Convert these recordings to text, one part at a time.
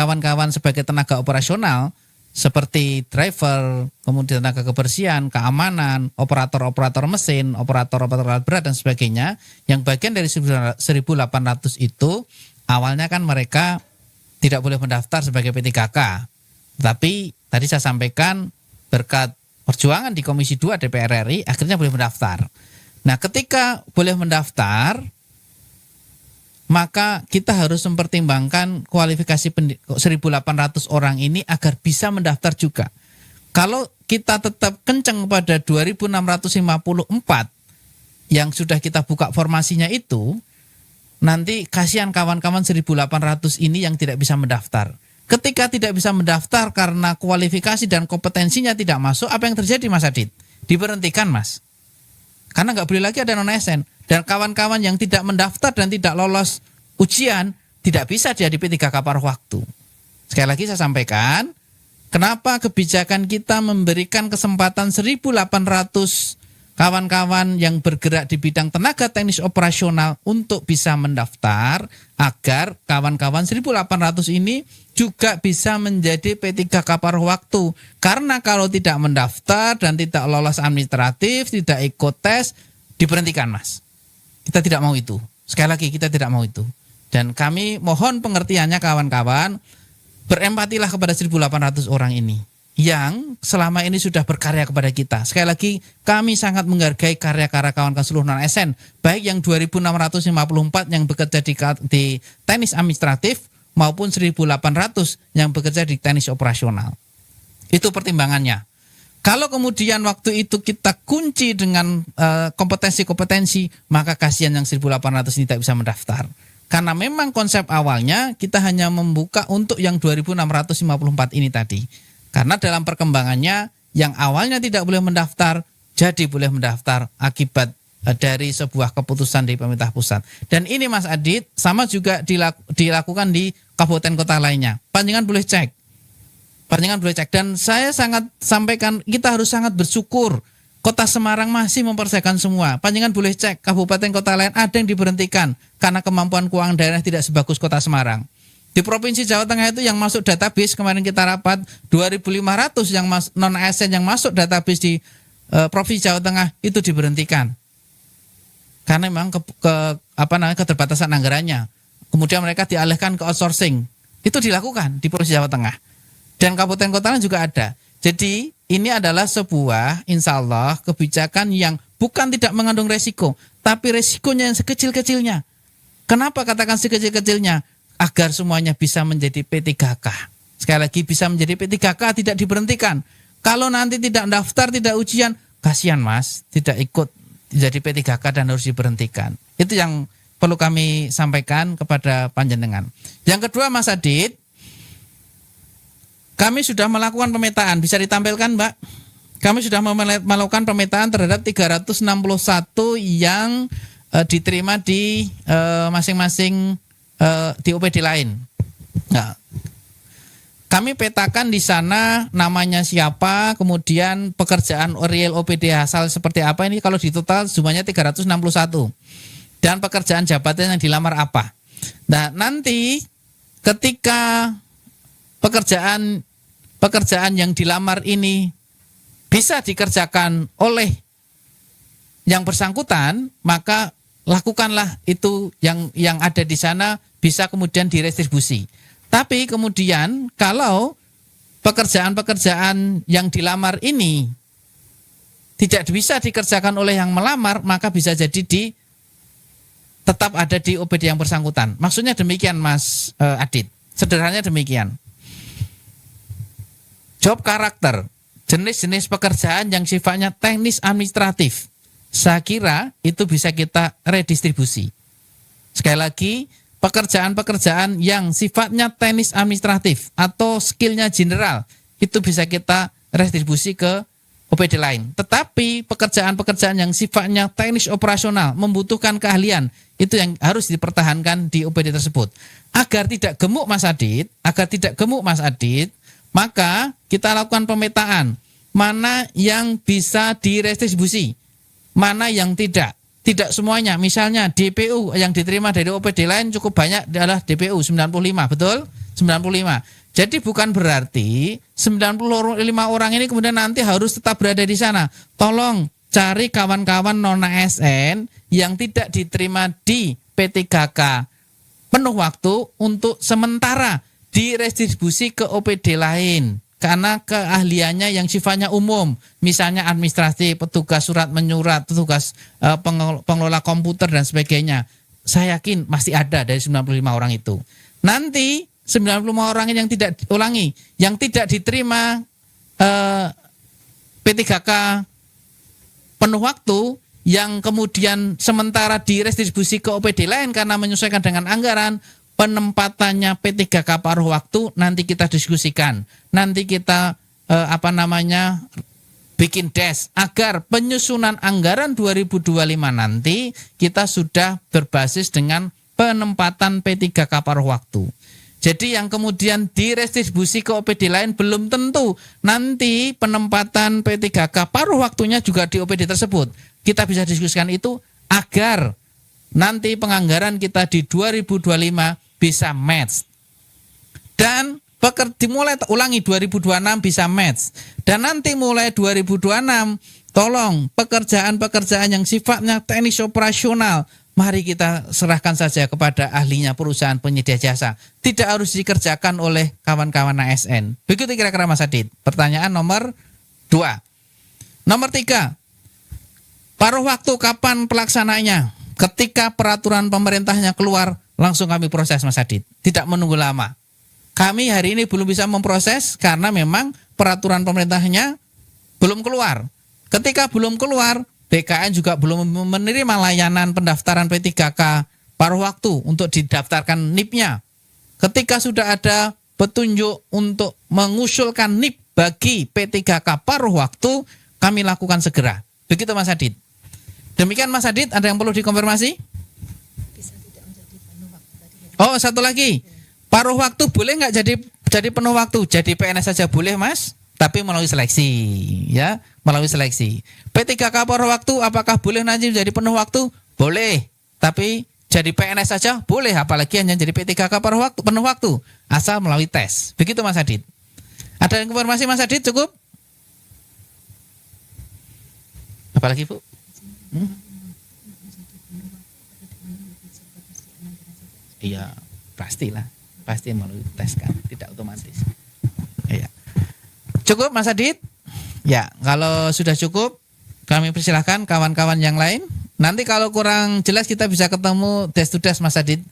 kawan-kawan sebagai tenaga operasional seperti driver, kemudian tenaga kebersihan, keamanan, operator-operator mesin, operator-operator alat berat dan sebagainya, yang bagian dari 1.800 itu awalnya kan mereka tidak boleh mendaftar sebagai P3K. Tapi tadi saya sampaikan berkat perjuangan di Komisi 2 DPR RI akhirnya boleh mendaftar. Nah, ketika boleh mendaftar, maka kita harus mempertimbangkan kualifikasi 1.800 orang ini agar bisa mendaftar juga. Kalau kita tetap kenceng pada 2.654 yang sudah kita buka formasinya itu, nanti kasihan kawan-kawan 1.800 ini yang tidak bisa mendaftar. Ketika tidak bisa mendaftar karena kualifikasi dan kompetensinya tidak masuk, apa yang terjadi Mas Adit? Diberhentikan Mas. Karena nggak boleh lagi ada non-ASN. Dan kawan-kawan yang tidak mendaftar dan tidak lolos ujian, tidak bisa jadi P3K paruh waktu. Sekali lagi saya sampaikan, kenapa kebijakan kita memberikan kesempatan 1.800 kawan-kawan yang bergerak di bidang tenaga teknis operasional untuk bisa mendaftar, agar kawan-kawan 1.800 ini juga bisa menjadi P3K paruh waktu. Karena kalau tidak mendaftar dan tidak lolos administratif, tidak ikut tes, diberhentikan Mas. Kita tidak mau itu. Sekali lagi kita tidak mau itu. Dan kami mohon pengertiannya kawan-kawan, berempatilah kepada 1.800 orang ini yang selama ini sudah berkarya kepada kita. Sekali lagi kami sangat menghargai karya-karya kawan-kawan seluruh non-ASN, baik yang 2.654 yang bekerja di teknis administratif maupun 1.800 yang bekerja di teknis operasional. Itu pertimbangannya. Kalau kemudian waktu itu kita kunci dengan kompetensi-kompetensi, maka kasihan yang 1.800 ini tidak bisa mendaftar. Karena memang konsep awalnya kita hanya membuka untuk yang 2.654 ini tadi. Karena dalam perkembangannya yang awalnya tidak boleh mendaftar, jadi boleh mendaftar akibat dari sebuah keputusan dari pemerintah pusat. Dan ini Mas Adit sama juga dilakukan di kabupaten kota lainnya. Panjenengan boleh cek. Dan saya sangat sampaikan, kita harus sangat bersyukur Kota Semarang masih mempersiapkan semua. Panjenengan boleh cek kabupaten kota lain ada yang diberhentikan karena kemampuan keuangan daerah tidak sebagus Kota Semarang. Di Provinsi Jawa Tengah itu yang masuk database kemarin kita rapat 2.500 yang non-ASN yang masuk database di Provinsi Jawa Tengah itu diberhentikan. Karena memang keterbatasan anggarannya. Kemudian mereka dialihkan ke outsourcing. Itu dilakukan di Provinsi Jawa Tengah. Dan kabupaten kota lain juga ada. Jadi ini adalah sebuah insya Allah kebijakan yang bukan tidak mengandung resiko, tapi resikonya yang sekecil-kecilnya. Kenapa katakan sekecil-kecilnya? Agar semuanya bisa menjadi P3K. Sekali lagi bisa menjadi P3K, tidak diberhentikan. Kalau nanti tidak daftar, tidak ujian, kasihan Mas, tidak ikut jadi P3K dan harus diberhentikan. Itu yang perlu kami sampaikan kepada panjenengan. Yang kedua Mas Adit, kami sudah melakukan pemetaan, bisa ditampilkan Mbak? Kami sudah melakukan pemetaan terhadap 361 yang diterima di masing-masing di OPD lain. Nah, kami petakan di sana namanya siapa, kemudian pekerjaan real OPD asal seperti apa, ini kalau di total jumlahnya 361. Dan pekerjaan jabatan yang dilamar apa. Nah, nanti ketika pekerjaan yang dilamar ini bisa dikerjakan oleh yang bersangkutan, maka lakukanlah itu yang ada di sana bisa kemudian direstribusi. Tapi kemudian kalau pekerjaan-pekerjaan yang dilamar ini tidak bisa dikerjakan oleh yang melamar, maka bisa jadi tetap ada di OPD yang bersangkutan. Maksudnya demikian Mas Adit. Sederhananya demikian. Job karakter, jenis-jenis pekerjaan yang sifatnya teknis administratif, saya kira itu bisa kita redistribusi. Sekali lagi, pekerjaan-pekerjaan yang sifatnya teknis administratif atau skillnya general, itu bisa kita redistribusi ke OPD lain. Tetapi pekerjaan-pekerjaan yang sifatnya teknis operasional, membutuhkan keahlian, itu yang harus dipertahankan di OPD tersebut. Agar tidak gemuk Mas Adit, maka kita lakukan pemetaan. Mana yang bisa direstribusi, mana yang tidak. Tidak semuanya. Misalnya DPU yang diterima dari OPD lain cukup banyak adalah DPU 95, betul? 95. Jadi bukan berarti 95 orang ini kemudian nanti harus tetap berada di sana. Tolong cari kawan-kawan non ASN yang tidak diterima di P3K penuh waktu untuk sementara diredistribusi ke OPD lain. Karena keahliannya yang sifatnya umum, misalnya administrasi, petugas surat menyurat, petugas pengelola komputer dan sebagainya. Saya yakin masih ada dari 95 orang itu. Nanti 95 orang yang tidak ulangi, yang tidak diterima P3K penuh waktu, yang kemudian sementara diredistribusi ke OPD lain karena menyesuaikan dengan anggaran, penempatannya P3K paruh waktu nanti kita diskusikan. Nanti kita bikin des agar penyusunan anggaran 2025 nanti kita sudah berbasis dengan penempatan P3K paruh waktu. Jadi yang kemudian diredistribusi ke OPD lain belum tentu nanti penempatan P3K paruh waktunya juga di OPD tersebut. Kita bisa diskusikan itu agar nanti penganggaran kita di 2025 bisa match. Dan dimulai ulangi 2026 bisa match. Dan nanti mulai 2026 tolong pekerjaan-pekerjaan yang sifatnya teknis operasional mari kita serahkan saja kepada ahlinya perusahaan penyedia jasa. Tidak harus dikerjakan oleh kawan-kawan ASN. Begitu kira-kira Mas Adit. Pertanyaan nomor 2. Nomor 3. Paruh waktu kapan pelaksananya? Ketika peraturan pemerintahnya keluar, langsung kami proses Mas Adit. Tidak menunggu lama. Kami hari ini belum bisa memproses karena memang peraturan pemerintahnya belum keluar. Ketika belum keluar, BKN juga belum menerima layanan pendaftaran P3K paruh waktu untuk didaftarkan NIP-nya. Ketika sudah ada petunjuk untuk mengusulkan NIP bagi P3K paruh waktu, kami lakukan segera. Begitu Mas Adit. Demikian Mas Adit, ada yang perlu dikonfirmasi? Oh, satu lagi. Paruh waktu boleh nggak jadi penuh waktu? Jadi PNS saja boleh Mas, tapi melalui seleksi, ya, melalui seleksi. P3K paruh waktu apakah boleh nanti menjadi penuh waktu? Boleh, tapi jadi PNS saja boleh, apalagi hanya jadi P3K paruh waktu, penuh waktu, asal melalui tes. Begitu Mas Adit. Ada yang konfirmasi Mas Adit cukup? Apalagi Bu? Iya, pastilah. Pasti melalui tes kan, tidak otomatis. Iya. Cukup Mas Adit? Ya, kalau sudah cukup, kami persilahkan kawan-kawan yang lain. Nanti kalau kurang jelas kita bisa ketemu des to des Mas Adit.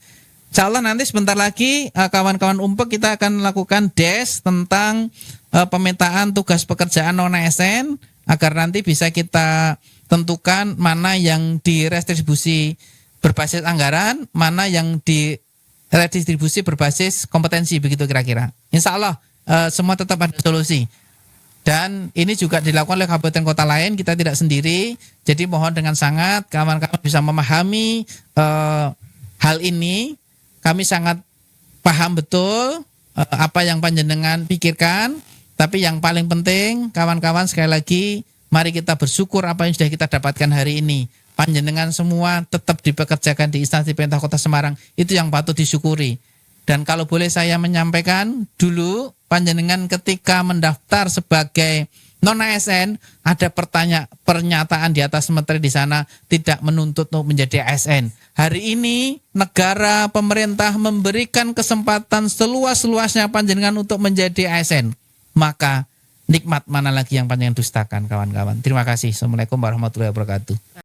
Insya Allah nanti sebentar lagi kawan-kawan Umpek kita akan melakukan des tentang pemetaan tugas pekerjaan non ASN agar nanti bisa kita tentukan mana yang diredistribusi berbasis anggaran, mana yang diredistribusi berbasis kompetensi, begitu kira-kira. Insya Allah semua tetap ada solusi. Dan ini juga dilakukan oleh kabupaten kota lain, kita tidak sendiri. Jadi mohon dengan sangat kawan-kawan bisa memahami hal ini. Kami sangat paham betul apa yang panjenengan pikirkan. Tapi yang paling penting kawan-kawan sekali lagi, mari kita bersyukur apa yang sudah kita dapatkan hari ini. Panjenengan semua tetap dipekerjakan di instansi pemerintah Kota Semarang. Itu yang patut disyukuri. Dan kalau boleh saya menyampaikan dulu, panjenengan ketika mendaftar sebagai non-ASN, ada pernyataan di atas materi di sana tidak menuntut untuk menjadi ASN. Hari ini negara pemerintah memberikan kesempatan seluas-luasnya panjenengan untuk menjadi ASN. Maka nikmat mana lagi yang panjenengan dustakan kawan-kawan. Terima kasih. Assalamualaikum warahmatullahi wabarakatuh.